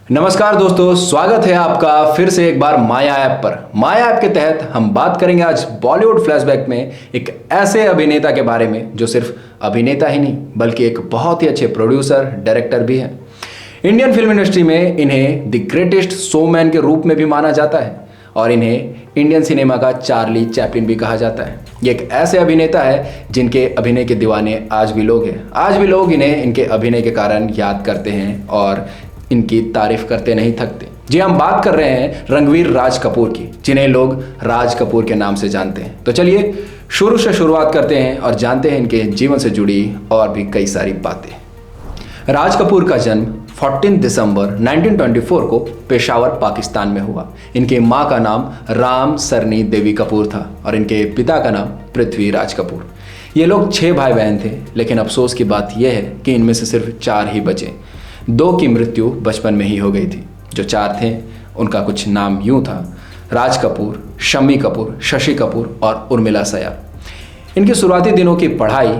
नमस्कार दोस्तों, स्वागत है आपका फिर से एक बार माया ऐप पर। माया ऐप के तहत हम बात करेंगे आज बॉलीवुड फ्लैशबैक में एक ऐसे अभिनेता के बारे में जो सिर्फ अभिनेता ही नहीं बल्कि एक बहुत ही अच्छे प्रोड्यूसर डायरेक्टर भी हैं। इंडियन फिल्म इंडस्ट्री में इन्हें द ग्रेटेस्ट शोमैन के रूप में भी माना जाता है और इन्हें इंडियन सिनेमा का चार्ली चैपलिन भी कहा जाता है। ये एक ऐसे अभिनेता है जिनके अभिनय के दीवाने आज भी लोग हैं। आज भी लोग इन्हें इनके अभिनय के कारण याद करते हैं और इनकी तारीफ करते नहीं थकते। जी, हम बात कर रहे हैं रणवीर राज कपूर की, जिन्हें लोग राज कपूर के नाम से जानते हैं। तो चलिए शुरू से शुरुआत करते हैं और जानते हैं इनके जीवन से जुड़ी और भी कई सारी बातें। राज कपूर का जन्म 14 दिसंबर 1924 को पेशावर, पाकिस्तान में हुआ। इनके माँ का नाम राम सरनी देवी कपूर था और इनके पिता का नाम पृथ्वी राज कपूर। ये लोग 6 भाई बहन थे, लेकिन अफसोस की बात यह है कि इनमें से सिर्फ 4 ही बचे। 2 की मृत्यु बचपन में ही हो गई थी। जो 4 थे उनका कुछ नाम यूं था: राज कपूर, शम्मी कपूर, शशि कपूर और उर्मिला सया। इनकी शुरुआती दिनों की पढ़ाई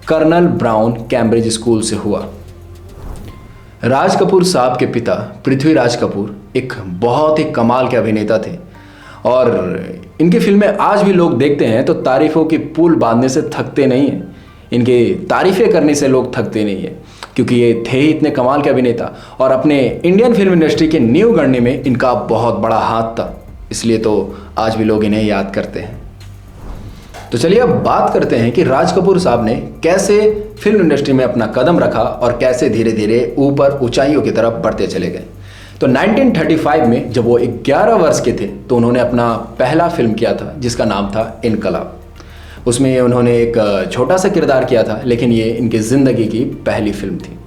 कर्नल ब्राउन कैम्ब्रिज स्कूल से हुआ। राज कपूर साहब के पिता पृथ्वी राज कपूर एक बहुत ही कमाल के अभिनेता थे और इनकी फिल्में आज भी लोग देखते हैं तो तारीफों की पुल बांधने से थकते नहीं हैं। इनके तारीफें करने से लोग थकते नहीं हैं क्योंकि ये थे ही इतने कमाल के अभिनेता और अपने इंडियन फिल्म इंडस्ट्री के नींव गढ़ने में इनका बहुत बड़ा हाथ था। इसलिए तो आज भी लोग इन्हें याद करते हैं। तो चलिए अब बात करते हैं कि राज कपूर साहब ने कैसे फिल्म इंडस्ट्री में अपना कदम रखा और कैसे धीरे धीरे ऊपर ऊंचाइयों की तरफ बढ़ते चले गए। तो 1935 में जब वो 11 वर्ष के थे तो उन्होंने अपना पहला फिल्म किया था जिसका नाम था इनकलाब। उसमें उन्होंने एक छोटा सा किरदार किया था, लेकिन ये इनकी ज़िंदगी की पहली फिल्म थी।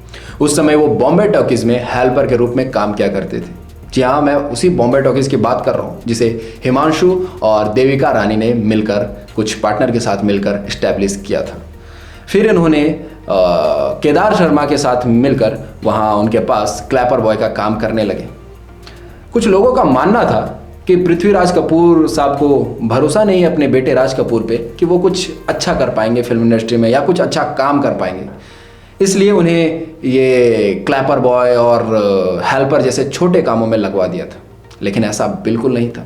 उस समय वो बॉम्बे टॉकीज़ में हेल्पर के रूप में काम किया करते थे। जी हाँ, मैं उसी बॉम्बे टॉकीज़ की बात कर रहा हूँ जिसे हिमांशु और देविका रानी ने मिलकर कुछ पार्टनर के साथ मिलकर इस्टेब्लिश किया था। फिर इन्होंने केदार शर्मा के साथ मिलकर वहाँ उनके पास क्लैपर बॉय का काम करने लगे। कुछ लोगों का मानना था कि पृथ्वी राज कपूर साहब को भरोसा नहीं है अपने बेटे राज कपूर पे कि वो कुछ अच्छा कर पाएंगे फिल्म इंडस्ट्री में या कुछ अच्छा काम कर पाएंगे, इसलिए उन्हें ये क्लैपर बॉय और हेल्पर जैसे छोटे कामों में लगवा दिया था। लेकिन ऐसा बिल्कुल नहीं था।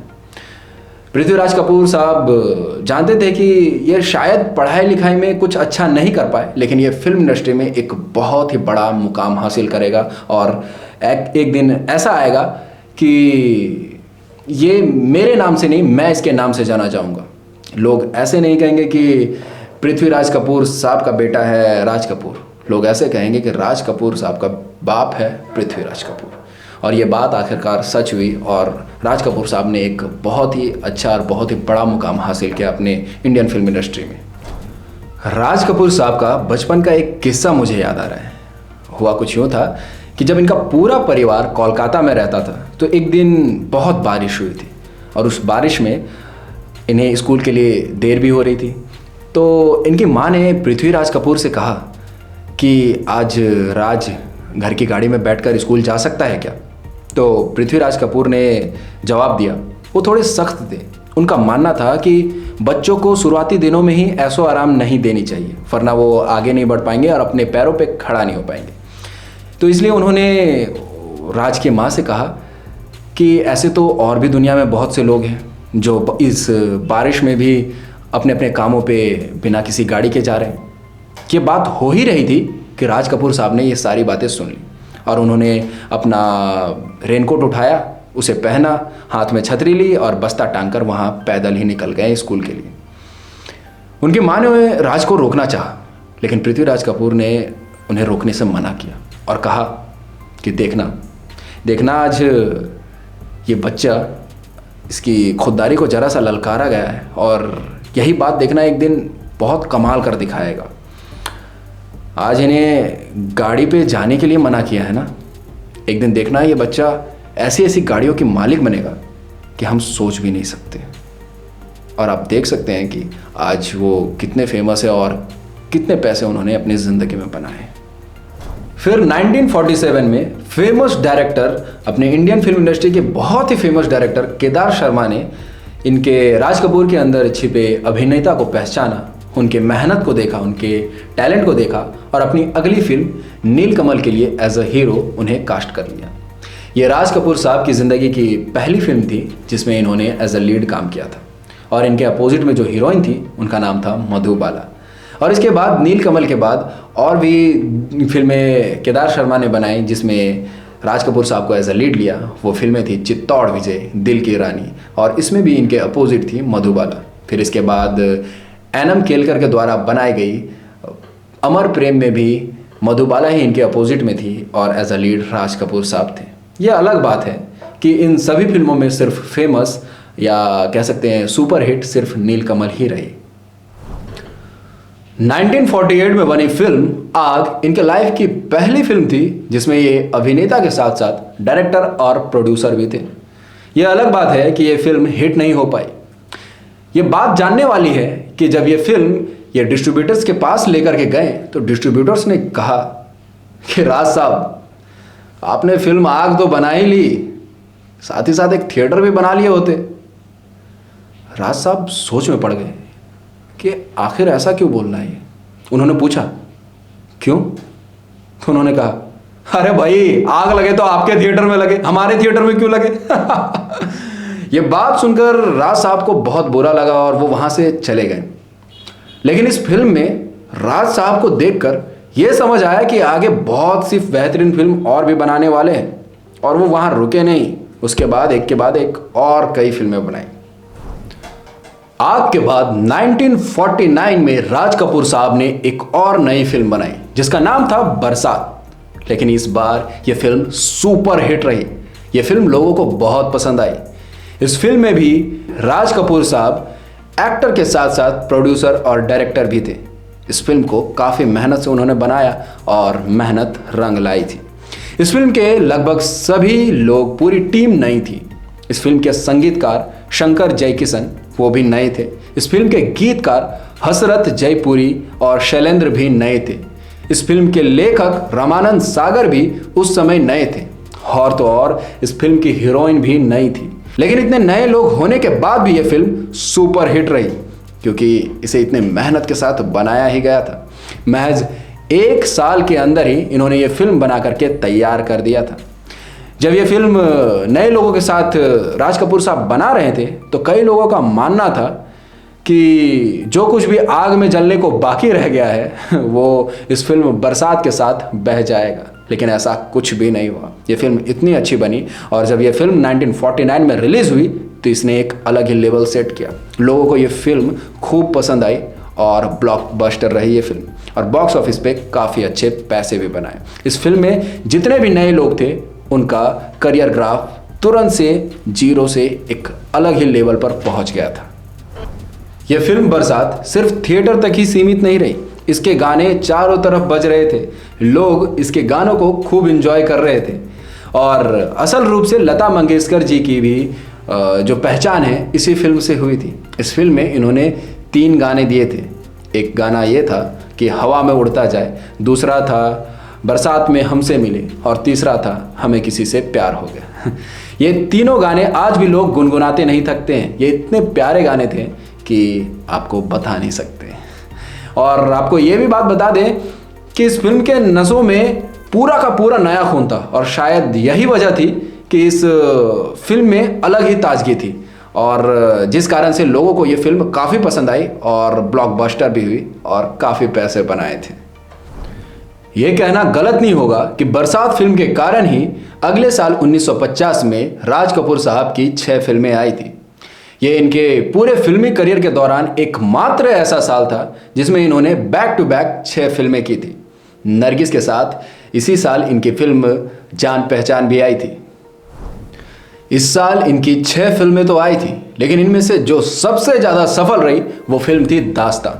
पृथ्वी राज कपूर साहब जानते थे कि ये शायद पढ़ाई लिखाई में कुछ अच्छा नहीं कर पाए, लेकिन ये फिल्म इंडस्ट्री में एक बहुत ही बड़ा मुकाम हासिल करेगा और एक दिन ऐसा आएगा कि ये मेरे नाम से नहीं, मैं इसके नाम से जाना चाहूँगा। लोग ऐसे नहीं कहेंगे कि पृथ्वी राज कपूर साहब का बेटा है राज कपूर, लोग ऐसे कहेंगे कि राज कपूर साहब का बाप है पृथ्वी राज कपूर। और ये बात आखिरकार सच हुई और राज कपूर साहब ने एक बहुत ही अच्छा और बहुत ही बड़ा मुकाम हासिल किया अपने इंडियन फिल्म इंडस्ट्री में। राज कपूर साहब का बचपन का एक किस्सा मुझे याद आ रहा है। हुआ कुछ यूँ था कि जब इनका पूरा परिवार कोलकाता में रहता था तो एक दिन बहुत बारिश हुई थी और उस बारिश में इन्हें स्कूल के लिए देर भी हो रही थी। तो इनकी माँ ने पृथ्वी राज कपूर से कहा कि आज राज घर की गाड़ी में बैठकर स्कूल जा सकता है क्या। तो पृथ्वी राज कपूर ने जवाब दिया। वो थोड़े सख्त थे। उनका मानना था कि बच्चों को शुरुआती दिनों में ही ऐसो आराम नहीं देनी चाहिए, वरना वो आगे नहीं बढ़ पाएंगे और अपने पैरों पे खड़ा नहीं हो पाएंगे। तो इसलिए उन्होंने राज की माँ से कहा कि ऐसे तो और भी दुनिया में बहुत से लोग हैं जो इस बारिश में भी अपने अपने कामों पे बिना किसी गाड़ी के जा रहे हैं। ये बात हो ही रही थी कि राज कपूर साहब ने ये सारी बातें सुन ली और उन्होंने अपना रेनकोट उठाया, उसे पहना, हाथ में छतरी ली और बस्ता टांग कर वहाँ पैदल ही निकल गए स्कूल के लिए। उनकी माँ ने राज को रोकना चाहा, लेकिन पृथ्वी राज कपूर ने उन्हें रोकने से मना किया और कहा कि देखना आज ये बच्चा, इसकी खुददारी को ज़रा सा ललकारा गया है और यही बात देखना एक दिन बहुत कमाल कर दिखाएगा। आज इन्हें गाड़ी पे जाने के लिए मना किया है ना, एक दिन देखना ये बच्चा ऐसी ऐसी गाड़ियों की मालिक बनेगा कि हम सोच भी नहीं सकते। और आप देख सकते हैं कि आज वो कितने फेमस है और कितने पैसे उन्होंने अपनी ज़िंदगी में बनाए। फिर 1947 में फेमस डायरेक्टर, अपने इंडियन फिल्म इंडस्ट्री के बहुत ही फेमस डायरेक्टर केदार शर्मा ने इनके राज कपूर के अंदर छिपे अभिनेता को पहचाना, उनके मेहनत को देखा, उनके टैलेंट को देखा और अपनी अगली फिल्म नीलकमल के लिए एज अ हीरो उन्हें कास्ट कर लिया। ये राज कपूर साहब की ज़िंदगी की पहली फिल्म थी जिसमें इन्होंने एज अ लीड काम किया था, और इनके अपोजिट में जो हीरोइन थी उनका नाम था मधुबाला। और इसके बाद नीलकमल के बाद और भी फिल्में केदार शर्मा ने बनाई जिसमें राज कपूर साहब को एज अ लीड लिया। वो फिल्में थी चित्तौड़ विजय, दिल की रानी, और इसमें भी इनके अपोजिट थी मधुबाला। फिर इसके बाद एनम केलकर के द्वारा बनाई गई अमर प्रेम में भी मधुबाला ही इनके अपोजिट में थी और as a lead Raj Kapoor साहब थे। ये अलग बात है कि इन सभी फिल्मों में सिर्फ फेमस या कह सकते हैं सुपर हिट सिर्फ नीलकमल ही रही। 1948 में बनी फिल्म आग इनके लाइफ की पहली फिल्म थी जिसमें ये अभिनेता के साथ साथ डायरेक्टर और प्रोड्यूसर भी थे। ये अलग बात है कि ये फिल्म हिट नहीं हो पाई। ये बात जानने वाली है कि जब ये फिल्म ये डिस्ट्रीब्यूटर्स के पास लेकर के गए तो डिस्ट्रीब्यूटर्स ने कहा कि राज साहब, आपने फिल्म आग तो बना ही ली, साथ ही साथ एक थिएटर भी बना लिए होते। राज साहब सोच में पड़ गए कि आखिर ऐसा क्यों बोल रहा है ये। उन्होंने पूछा क्यों, तो उन्होंने कहा, अरे भाई आग लगे तो आपके थिएटर में लगे, हमारे थिएटर में क्यों लगे। ये बात सुनकर राज साहब को बहुत बुरा लगा और वो वहां से चले गए। लेकिन इस फिल्म में राज साहब को देखकर यह समझ आया कि आगे बहुत सी बेहतरीन फिल्म और भी बनाने वाले हैं, और वो वहां रुके नहीं। उसके बाद एक के बाद एक और कई फिल्में बनाई। आग के बाद 1949 में राज कपूर साहब ने एक और नई फिल्म बनाई जिसका नाम था बरसात। लेकिन इस बार यह फिल्म सुपर हिट रही। यह फिल्म लोगों को बहुत पसंद आई। इस फिल्म में भी राज कपूर साहब एक्टर के साथ साथ प्रोड्यूसर और डायरेक्टर भी थे। इस फिल्म को काफ़ी मेहनत से उन्होंने बनाया और मेहनत रंग लाई थी। इस फिल्म के लगभग सभी लोग, पूरी टीम नई थी। इस फिल्म के संगीतकार शंकर जयकिशन वो भी नए थे। इस फिल्म के गीतकार हसरत जयपुरी और शैलेंद्र भी नए थे। इस फिल्म के लेखक रामानंद सागर भी उस समय नए थे, और तो और इस फिल्म की हीरोइन भी नई थी। लेकिन इतने नए लोग होने के बाद भी यह फिल्म सुपर हिट रही क्योंकि इसे इतने मेहनत के साथ बनाया ही गया था। महज 1 साल के अंदर ही इन्होंने ये फिल्म बना करके तैयार कर दिया था। जब ये फिल्म नए लोगों के साथ राज कपूर साहब बना रहे थे तो कई लोगों का मानना था कि जो कुछ भी आग में जलने को बाकी रह गया है वो इस फिल्म बरसात के साथ बह जाएगा। लेकिन ऐसा कुछ भी नहीं हुआ। ये फिल्म इतनी अच्छी बनी, और जब ये फिल्म 1949 में रिलीज हुई तो इसने एक अलग ही लेवल सेट किया। लोगों को ये फिल्म खूब पसंद आई और ब्लॉकबस्टर रही ये फिल्म, और बॉक्स ऑफिस पे काफ़ी अच्छे पैसे भी बनाए। इस फिल्म में जितने भी नए लोग थे उनका करियर ग्राफ तुरंत से 0 से एक अलग ही लेवल पर पहुंच गया था। यह फिल्म बरसात सिर्फ थिएटर तक ही सीमित नहीं रही। इसके गाने चारों तरफ बज रहे थे। लोग इसके गानों को खूब एंजॉय कर रहे थे, और असल रूप से लता मंगेशकर जी की भी जो पहचान है इसी फिल्म से हुई थी। इस फिल्म में इन्होंने 3 गाने दिए थे। एक गाना ये था कि हवा में उड़ता जाए, दूसरा था बरसात में हमसे मिले, और तीसरा था हमें किसी से प्यार हो गया। ये तीनों गाने आज भी लोग गुनगुनाते नहीं थकते हैं। ये इतने प्यारे गाने थे कि आपको बता नहीं सकते। और आपको ये भी बात बता दें कि इस फिल्म के नसों में पूरा का पूरा नया खून था, और शायद यही वजह थी कि इस फिल्म में अलग ही ताजगी थी, और जिस कारण से लोगों को ये फिल्म काफ़ी पसंद आई और ब्लॉकबस्टर भी हुई और काफ़ी पैसे बनाए थे। ये कहना गलत नहीं होगा कि बरसात फिल्म के कारण ही अगले साल 1950 में राज कपूर साहब की 6 फिल्में आई थी। ये इनके पूरे फिल्मी करियर के दौरान एकमात्र ऐसा साल था जिसमें इन्होंने बैक टू बैक 6 फिल्में की थी। नरगिस के साथ इसी साल इनकी फिल्म जान पहचान भी आई थी। इस साल इनकी 6 फिल्में तो आई थी, लेकिन इनमें से जो सबसे ज़्यादा सफल रही वो फिल्म थी दास्तां,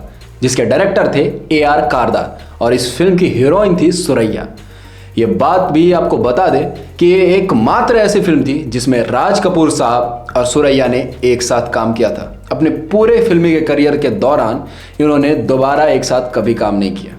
जिसके डायरेक्टर थे AR कारदार, और इस फिल्म की हीरोइन थी सुरैया। ये बात भी आपको बता दें कि ये एकमात्र ऐसी फिल्म थी जिसमें राज कपूर साहब और सुरैया ने एक साथ काम किया था। अपने पूरे फिल्मी के करियर के दौरान इन्होंने दोबारा एक साथ कभी काम नहीं किया।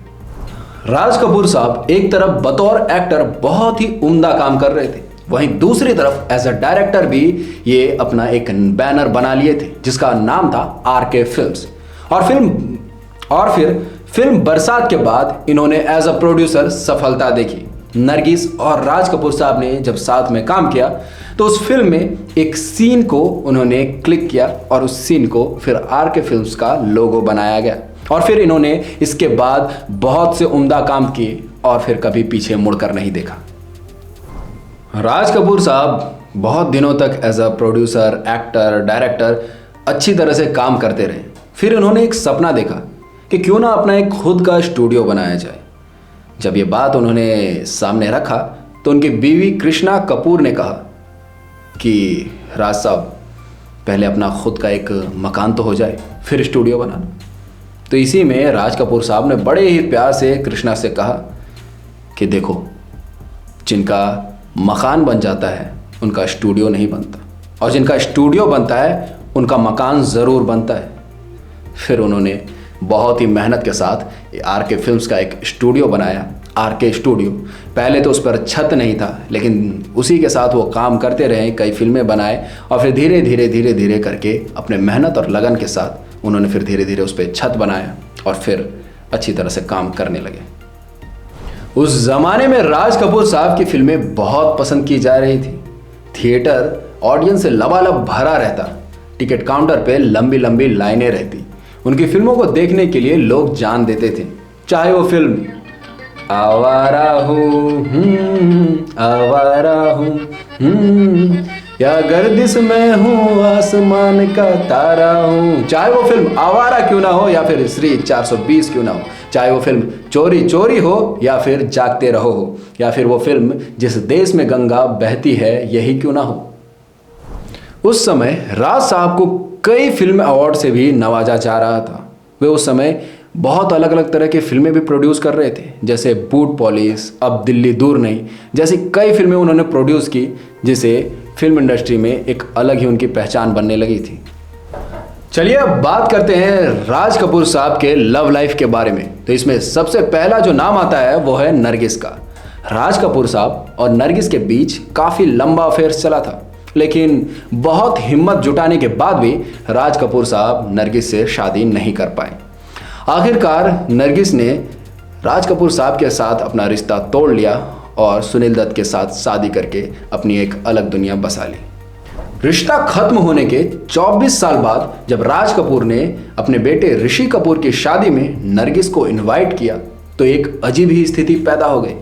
राज कपूर साहब एक तरफ बतौर एक्टर बहुत ही उम्दा काम कर रहे थे, वहीं दूसरी तरफ एज अ डायरेक्टर भी ये अपना एक बैनर बना लिए थे जिसका नाम था RK फिल्म्स। और फिर फिल्म बरसात के बाद इन्होंने एज अ प्रोड्यूसर सफलता देखी। नरगिस और राज कपूर साहब ने जब साथ में काम किया तो उस फिल्म में एक सीन को उन्होंने क्लिक किया और उस सीन को फिर आर.के. फिल्म्स का लोगो बनाया गया और फिर इन्होंने इसके बाद बहुत से उम्दा काम किए और फिर कभी पीछे मुड़कर नहीं देखा। राज कपूर साहब बहुत दिनों तक as a producer, actor, director अच्छी तरह से काम करते रहे। फिर उन्होंने एक सपना देखा कि क्यों ना अपना एक खुद का स्टूडियो बनाया जाए। जब ये बात उन्होंने सामने रखा तो उनकी बीवी कृष्णा कपूर ने कहा कि राज साहब पहले अपना खुद का एक मकान तो हो जाए, फिर स्टूडियो बनाना। तो इसी में राज कपूर साहब ने बड़े ही प्यार से कृष्णा से कहा कि देखो, जिनका मकान बन जाता है उनका स्टूडियो नहीं बनता, और जिनका स्टूडियो बनता है उनका मकान ज़रूर बनता है। फिर उन्होंने बहुत ही मेहनत के साथ आर.के. फिल्म्स का एक स्टूडियो बनाया, आर.के. स्टूडियो। पहले तो उस पर छत नहीं था, लेकिन उसी के साथ वो काम करते रहे, कई फिल्में बनाए और फिर धीरे धीरे करके अपने मेहनत और लगन के साथ उन्होंने फिर धीरे धीरे उस पर छत बनाया और फिर अच्छी तरह से काम करने लगे। उस ज़माने में राज कपूर साहब की फिल्में बहुत पसंद की जा रही थी। थिएटर ऑडियंस से लबालब भरा रहता, टिकट काउंटर पे लंबी लंबी लाइनें रहती। उनकी फिल्मों को देखने के लिए लोग जान देते थे, चाहे वो फिल्म आवारा हूँ, आवारा हूँ, या गर्दिश में हूँ, आसमान का तारा हूँ। चाहे वो फिल्म आवारा क्यों ना हो या फिर श्री 420 क्यों ना हो, चाहे वो फिल्म चोरी चोरी हो या फिर जागते रहो हो, या फिर वो फिल्म जिस देश में गंगा बहती है यही क्यों ना हो। उस समय राज साहब को कई फिल्म अवार्ड से भी नवाजा जा रहा था। वे उस समय बहुत अलग अलग तरह की फिल्में भी प्रोड्यूस कर रहे थे, जैसे बूट पॉलिश, अब दिल्ली दूर नहीं जैसी कई फिल्में उन्होंने प्रोड्यूस की, जिसे फिल्म इंडस्ट्री में एक अलग ही उनकी पहचान बनने लगी थी। चलिए अब बात करते हैं राज कपूर साहब के लव लाइफ के बारे में। तो इसमें सबसे पहला जो नाम आता है वो है नरगिस का। राज कपूर साहब और नरगिस के बीच काफ़ी लंबा अफेयर चला था, लेकिन बहुत हिम्मत जुटाने के बाद भी राज कपूर साहब नरगिस से शादी नहीं कर पाए। आखिरकार नरगिस ने राज कपूर साहब के साथ अपना रिश्ता तोड़ लिया और सुनील दत्त के साथ शादी करके अपनी एक अलग दुनिया बसा ली। रिश्ता खत्म होने के 24 साल बाद जब राज कपूर ने अपने बेटे ऋषि कपूर की शादी में नरगिस को इनवाइट किया तो एक अजीब ही स्थिति पैदा हो गई।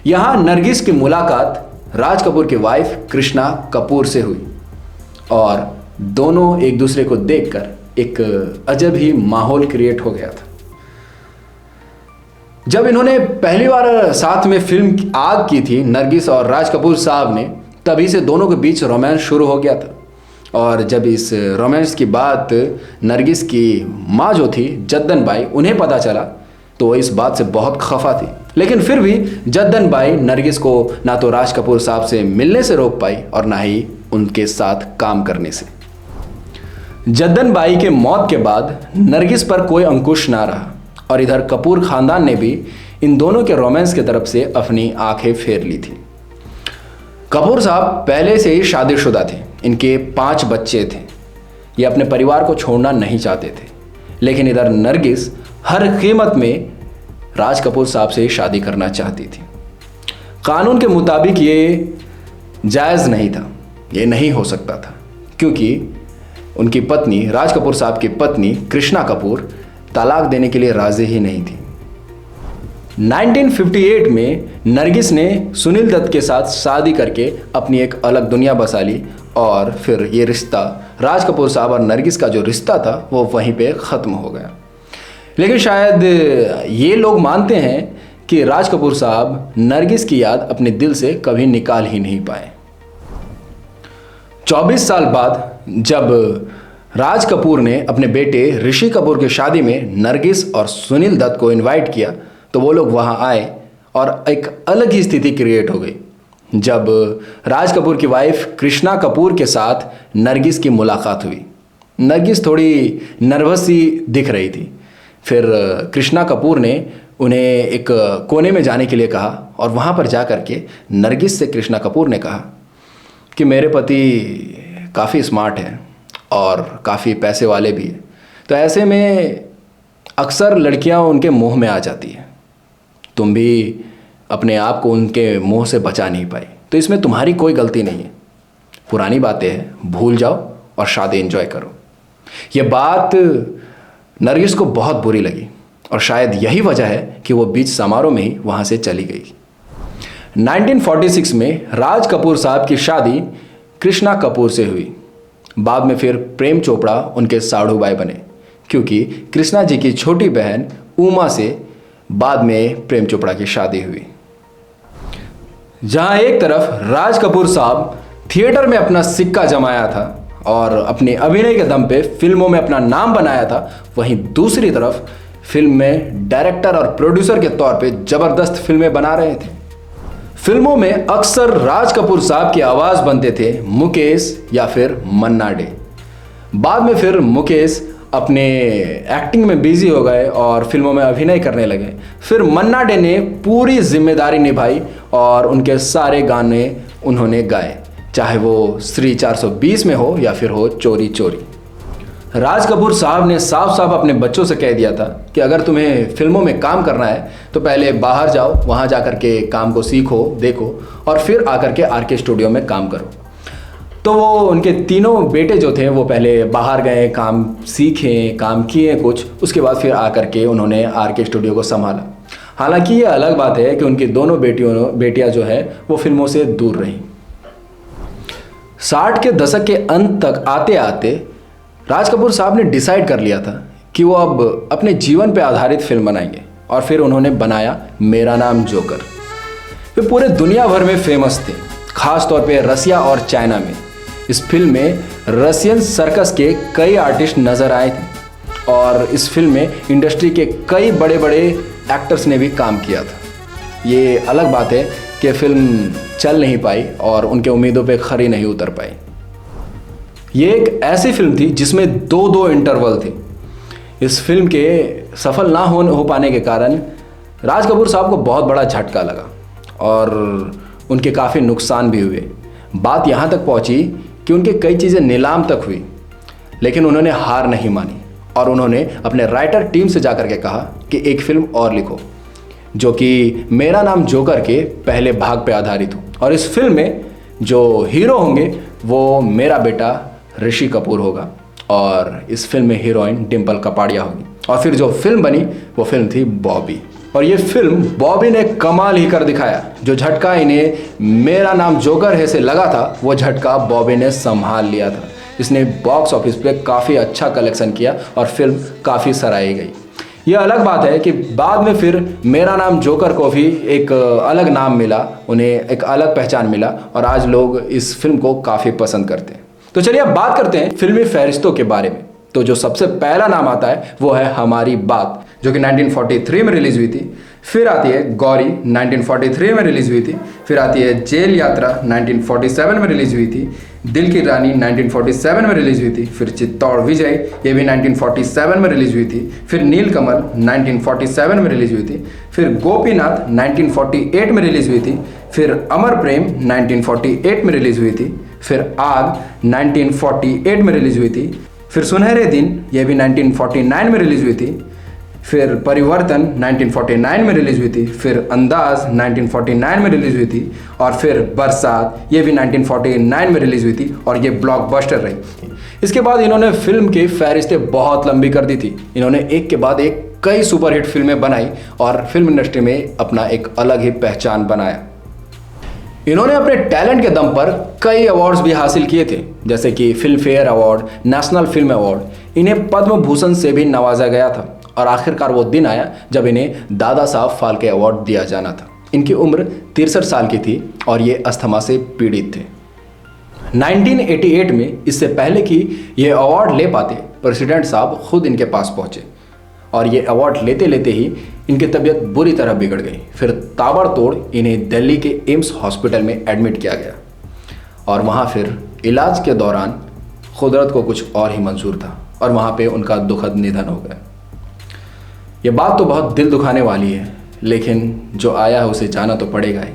यहाँ नरगिस की मुलाकात राज कपूर की वाइफ कृष्णा कपूर से हुई और दोनों एक दूसरे को देखकर एक अजब ही माहौल क्रिएट हो गया था। जब इन्होंने पहली बार साथ में फिल्म आग की थी नरगिस और राज कपूर साहब ने, तभी से दोनों के बीच रोमांस शुरू हो गया था। और जब इस रोमांस की बात नरगिस की माँ जो थी जद्दन बाई, उन्हें पता चला तो वो इस बात से बहुत खफा थी, लेकिन फिर भी जद्दन बाई नरगिस को ना तो राज कपूर साहब से मिलने से रोक पाई और ना ही उनके साथ काम करने से। जद्दन बाई के मौत के बाद नरगिस पर कोई अंकुश ना रहा और इधर कपूर खानदान ने भी इन दोनों के रोमांस की तरफ से अपनी आंखें फेर ली थी। कपूर साहब पहले से ही शादीशुदा थे, इनके 5 बच्चे थे। ये अपने परिवार को छोड़ना नहीं चाहते थे, लेकिन इधर नरगिस हर कीमत में राज कपूर साहब से शादी करना चाहती थी। कानून के मुताबिक ये जायज़ नहीं था, ये नहीं हो सकता था, क्योंकि उनकी पत्नी राज कपूर साहब की पत्नी कृष्णा कपूर तलाक देने के लिए राजी ही नहीं थी। 1958 में नरगिस ने सुनील दत्त के साथ शादी करके अपनी एक अलग दुनिया बसा ली और फिर ये रिश्ता राज कपूर साहब और नरगिस का जो रिश्ता था वो वहीं पे ख़त्म हो गया। लेकिन शायद ये लोग मानते हैं कि राज कपूर साहब नरगिस की याद अपने दिल से कभी निकाल ही नहीं पाए। 24 साल बाद जब राज कपूर ने अपने बेटे ऋषि कपूर की शादी में नरगिस और सुनील दत्त को इनवाइट किया तो वो लोग वहाँ आए और एक अलग ही स्थिति क्रिएट हो गई। जब राज कपूर की वाइफ कृष्णा कपूर के साथ नरगिस की मुलाकात हुई, नरगिस थोड़ी नर्वस सी दिख रही थी। फिर कृष्णा कपूर ने उन्हें एक कोने में जाने के लिए कहा और वहाँ पर जा कर के नरगिस से कृष्णा कपूर ने कहा कि मेरे पति काफ़ी स्मार्ट हैं और काफ़ी पैसे वाले भी हैं, तो ऐसे में अक्सर लड़कियाँ उनके मुंह में आ जाती हैं। तुम भी अपने आप को उनके मोह से बचा नहीं पाई। तो इसमें तुम्हारी कोई गलती नहीं है। पुरानी बातें हैं, भूल जाओ और शादी एंजॉय करो। ये बात नरगिस को बहुत बुरी लगी और शायद यही वजह है कि वो बीच समारोह में ही वहाँ से चली गई। 1946 में राज कपूर साहब की शादी कृष्णा कपूर से हुई। बाद में फिर प्रेम चोपड़ा उनके साढ़ू भाई बने, क्योंकि कृष्णा जी की छोटी बहन उमा से बाद में प्रेम चोपड़ा की शादी हुई। जहां एक तरफ राज कपूर साहब थिएटर में अपना सिक्का जमाया था और अपने अभिनय के दम पे फिल्मों में अपना नाम बनाया था, वहीं दूसरी तरफ फिल्म में डायरेक्टर और प्रोड्यूसर के तौर पे जबरदस्त फिल्में बना रहे थे। फिल्मों में अक्सर राज कपूर साहब की आवाज बनते थे मुकेश या फिर मन्ना डे। बाद में फिर मुकेश अपने एक्टिंग में बिजी हो गए और फिल्मों में अभिनय करने लगे। फिर मन्ना डे ने पूरी जिम्मेदारी निभाई और उनके सारे गाने उन्होंने गाए, चाहे वो श्री 420 में हो या फिर हो चोरी चोरी। राज कपूर साहब ने साफ साफ अपने बच्चों से कह दिया था कि अगर तुम्हें फिल्मों में काम करना है तो पहले बाहर जाओ, वहाँ जा कर के काम को सीखो, देखो और फिर आकर के आरके स्टूडियो में काम करो। तो वो उनके तीनों बेटे जो थे वो पहले बाहर गए, काम सीखे, काम किए कुछ, उसके बाद फिर आकर के उन्होंने आरके स्टूडियो को संभाला। हालांकि ये अलग बात है कि उनकी दोनों बेटियां जो है वो फिल्मों से दूर रहीं। 60 के दशक के अंत तक आते आते राज कपूर साहब ने डिसाइड कर लिया था कि वो अब अपने जीवन पर आधारित फिल्म बनाएंगे और फिर उन्होंने बनाया मेरा नाम जोकर। वे पूरे दुनिया भर में फेमस थे, खास तौर पे रसिया और चाइना में। इस फिल्म में रशियन सर्कस के कई आर्टिस्ट नजर आए थे और इस फिल्म में इंडस्ट्री के कई बड़े बड़े एक्टर्स ने भी काम किया था। ये अलग बात है कि फिल्म चल नहीं पाई और उनके उम्मीदों पे खरी नहीं उतर पाई। ये एक ऐसी फिल्म थी जिसमें दो इंटरवल थे। इस फिल्म के सफल ना हो पाने के कारण राज कपूर साहब को बहुत बड़ा झटका लगा और उनके काफ़ी नुकसान भी हुए। बात यहाँ तक पहुँची कि उनके कई चीज़ें नीलाम तक हुई, लेकिन उन्होंने हार नहीं मानी और उन्होंने अपने राइटर टीम से जाकर के कहा कि एक फिल्म और लिखो जो कि मेरा नाम जोकर के पहले भाग पे आधारित हो, और इस फिल्म में जो हीरो होंगे वो मेरा बेटा ऋषि कपूर होगा और इस फिल्म में हीरोइन डिम्पल कपाड़िया होगी। और फिर जो फिल्म बनी वो फिल्म थी बॉबी, और ये फिल्म बॉबी ने कमाल ही कर दिखाया। जो झटका इन्हें मेरा नाम जोकर है से लगा था, वो झटका बॉबी ने संभाल लिया था। इसने बॉक्स ऑफिस पे काफ़ी अच्छा कलेक्शन किया और फिल्म काफ़ी सराही गई। ये अलग बात है कि बाद में फिर मेरा नाम जोकर को भी एक अलग नाम मिला, उन्हें एक अलग पहचान मिला और आज लोग इस फिल्म को काफ़ी पसंद करते हैं। तो चलिए अब बात करते हैं फिल्मी फहरिस्तों के बारे में। तो जो सबसे पहला नाम आता है वो है हमारी बात, जो कि 1943 में रिलीज हुई थी। फिर आती है गौरी, 1943 में रिलीज हुई थी। फिर आती है जेल यात्रा, 1947 में रिलीज हुई थी। दिल की रानी 1947 में रिलीज हुई थी। फिर चित्तौड़ विजय, ये भी 1947 में रिलीज हुई थी। फिर नीलकमल 1947 में रिलीज हुई थी। फिर गोपीनाथ 1948 में रिलीज हुई थी। फिर अमर प्रेम 1948 में रिलीज हुई थी। फिर आग 1948 में रिलीज हुई थी। फिर सुनहरे दिन, यह भी 1949 में रिलीज हुई थी। फिर परिवर्तन 1949 में रिलीज हुई थी। फिर अंदाज 1949 में रिलीज हुई थी। और फिर बरसात, ये भी 1949 में रिलीज हुई थी और ये ब्लॉकबस्टर रही। इसके बाद इन्होंने फिल्म की फहरिस्तें बहुत लंबी कर दी थी। इन्होंने एक के बाद एक कई सुपरहिट फिल्में बनाई और फिल्म इंडस्ट्री में अपना एक अलग ही पहचान बनाया। इन्होंने अपने टैलेंट के दम पर कई अवार्ड्स भी हासिल किए थे, जैसे कि film fair award, national film award. इन्हें पद्म भूषण से भी नवाजा गया था और आखिरकार वो दिन आया जब इन्हें दादा साहब फाल्के अवार्ड दिया जाना था। इनकी उम्र 63 साल की थी और ये अस्थमा से पीड़ित थे। 1988 में, इससे पहले कि ये अवार्ड ले पाते, प्रेसिडेंट साहब खुद इनके पास पहुंचे और ये अवार्ड लेते लेते ही इनकी तबीयत बुरी तरह बिगड़ गई। फिर ताबड़तोड़ इन्हें दिल्ली के एम्स हॉस्पिटल में एडमिट किया गया और वहाँ फिर इलाज के दौरान कुदरत को कुछ और ही मंजूर था और वहाँ पे उनका दुखद निधन हो गया। ये बात तो बहुत दिल दुखाने वाली है, लेकिन जो आया है उसे जाना तो पड़ेगा ही।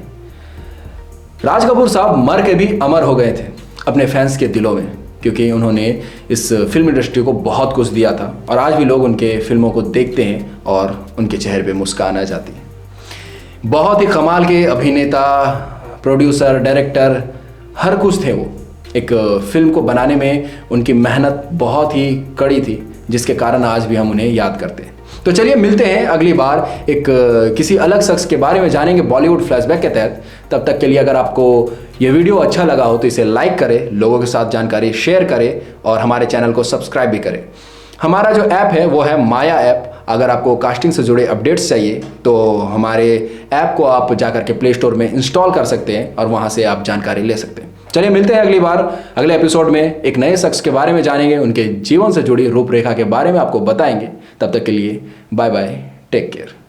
राज कपूर साहब मर के भी अमर हो गए थे अपने फैंस के दिलों में, क्योंकि उन्होंने इस फिल्म इंडस्ट्री को बहुत कुछ दिया था और आज भी लोग उनके फिल्मों को देखते हैं और उनके चेहरे पे मुस्कान आ जाती है। बहुत ही कमाल के अभिनेता, प्रोड्यूसर, डायरेक्टर, हर कुछ थे वो। एक फिल्म को बनाने में उनकी मेहनत बहुत ही कड़ी थी, जिसके कारण आज भी हम उन्हें याद करते हैं। तो चलिए मिलते हैं अगली बार एक किसी अलग शख्स के बारे में जानेंगे बॉलीवुड फ्लैशबैक के तहत। तब तक के लिए अगर आपको ये वीडियो अच्छा लगा हो तो इसे लाइक करें, लोगों के साथ जानकारी शेयर करें और हमारे चैनल को सब्सक्राइब भी करें। हमारा जो ऐप है वो है माया ऐप। अगर आपको कास्टिंग से जुड़े अपडेट्स चाहिए तो हमारे ऐप को आप जाकर के प्ले स्टोर में इंस्टॉल कर सकते हैं और वहाँ से आप जानकारी ले सकते हैं। चलिए मिलते हैं अगली बार, अगले एपिसोड में एक नए शख्स के बारे में जानेंगे, उनके जीवन से जुड़ी रूपरेखा के बारे में आपको बताएंगे। तब तक के लिए बाय बाय, टेक केयर।